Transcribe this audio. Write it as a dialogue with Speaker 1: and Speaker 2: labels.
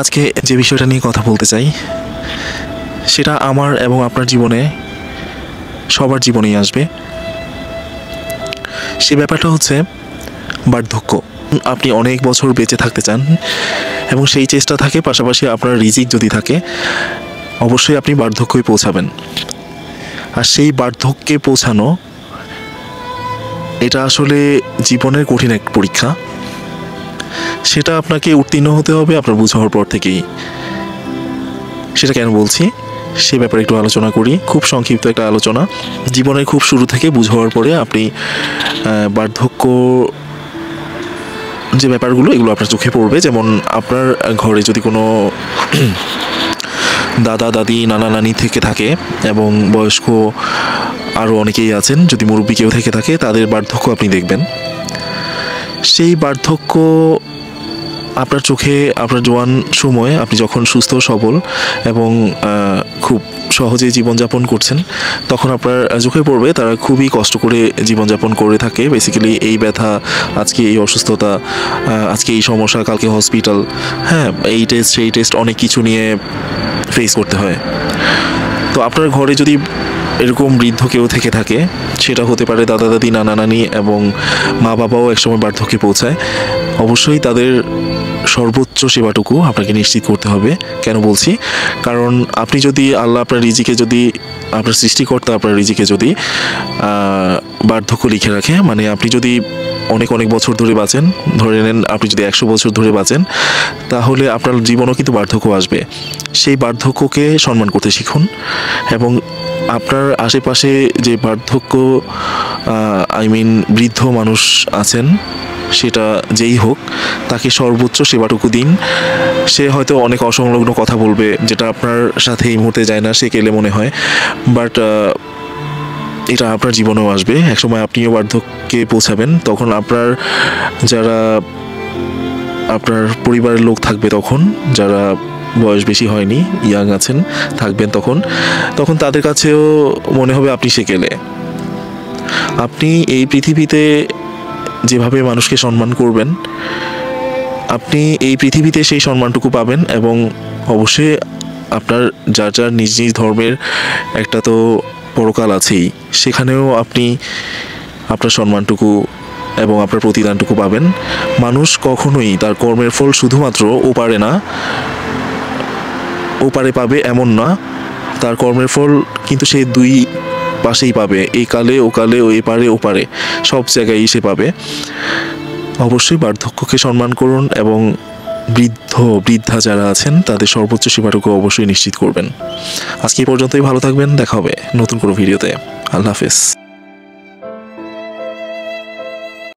Speaker 1: আজকে যে বিষয়টা নিয়ে কথা বলতে চাই সেটা আমার এবং আপনার জীবনে সবার জীবনেই আসবে। সে ব্যাপারটা হচ্ছে বার্ধক্য। আপনি অনেক বছর বেঁচে থাকতে চান এবং সেই চেষ্টা থাকে, পাশাপাশি আপনার রিজিক যদি থাকে অবশ্যই আপনি বার্ধক্যই পৌঁছাবেন। আর সেই বার্ধক্যে পৌঁছানো এটা আসলে জীবনের কঠিন এক পরীক্ষা। সেটা আপনাকে উত্তীর্ণ হতে হবে আপনার বুঝ হওয়ার পর থেকেই। সেটা কেন বলছি সে ব্যাপারে একটু আলোচনা করি, খুব সংক্ষিপ্ত একটা আলোচনা। জীবনের খুব শুরু থেকে বুঝ হওয়ার পরে আপনি বার্ধক্য যে ব্যাপারগুলো এগুলো আপনার চোখে পড়বে। যেমন আপনার ঘরে যদি কোনো দাদা দাদি নানা নানি থেকে থাকে এবং বয়স্ক আরও অনেকেই আছেন, যদি মুরব্বী কেউ থেকে থাকে তাদের বার্ধক্য আপনি দেখবেন। সেই বার্ধক্য আপনার চোখে আপনার জোয়ান সময়ে আপনি যখন সুস্থ সবল এবং খুব সহজেই জীবনযাপন করছেন তখন আপনার চোখে পড়বে তারা খুবই কষ্ট করে জীবনযাপন করে থাকে। বেসিক্যালি এই ব্যথা, আজকে এই অসুস্থতা, আজকে এই সমস্যা, কালকে হসপিটাল, হ্যাঁ এই টেস্ট সেই টেস্ট, অনেক কিছু নিয়ে ফেস করতে হয়। তো আপনার ঘরে যদি এরকম বৃদ্ধ কেউ থেকে থাকে, সেটা হতে পারে দাদা দাদি নানা নানি এবং মা বাবাও একসময় বার্ধক্যে পৌঁছায়, অবশ্যই তাদের সর্বোচ্চ সেবাটুকু আপনাকে নিশ্চিত করতে হবে। কেন বলছি, কারণ আপনি যদি আল্লাহ আপনার রিজিকে যদি আপনার সৃষ্টিকর্তা আপনার রিজিকে যদি বার্ধক্য লিখে রাখে, মানে আপনি যদি অনেক অনেক বছর ধরে বাঁচেন, ধরে নেন আপনি যদি 100 বছর ধরে বাঁচেন, তাহলে আপনার জীবনেও কিন্তু বার্ধক্য আসবে। সেই বার্ধক্যকে সম্মান করতে শিখুন এবং আপনার আশেপাশে যে বার্ধক্য বৃদ্ধ মানুষ আছেন, সেটা যেই হোক, তাকে সর্বোচ্চ সেবাটুকু দিন। সে হয়তো অনেক অসংলগ্ন কথা বলবে যেটা আপনার সাথে এই মুহূর্তে যায় না, সে কেলে মনে হয়, বাট এটা আপনার জীবনেও আসবে। একসময় আপনিও বার্ধক্যে পৌঁছাবেন, তখন আপনার যারা আপনার পরিবারের লোক থাকবে, তখন যারা বয়স বেশি হয়নি, ইয়াং আছেন, থাকবেন, তখন তাদের কাছেও মনে হবে আপনি সেকেলে। আপনি এই পৃথিবীতে যেভাবে মানুষকে সম্মান করবেন, আপনি এই পৃথিবীতে সেই সম্মানটুকু পাবেন এবং অবশ্যই আপনার যার যার নিজ নিজ ধর্মের একটা তো পরকাল আছেই, সেখানেও আপনি আপনার সম্মানটুকু এবং আপনার প্রতিদানটুকু পাবেন। মানুষ কখনোই তার কর্মের ফল শুধুমাত্র ওপারে না ওপারে পাবে এমন না, তার কর্মের ফল কিন্তু সে দুই পাশেই পাবে, এই কালে ও কালে, ও এপারে ওপারে, সব জায়গায় সে পাবে। অবশ্যই বার্ধক্যকে সম্মান করুন এবং বৃদ্ধা যারা আছেন তাদের সর্বোচ্চ সেবাটুকু অবশ্যই নিশ্চিত করবেন। আজকে এই পর্যন্তই, ভালো থাকবেন, দেখা হবে নতুন কোনো ভিডিওতে। আল্লাহ হাফেজ।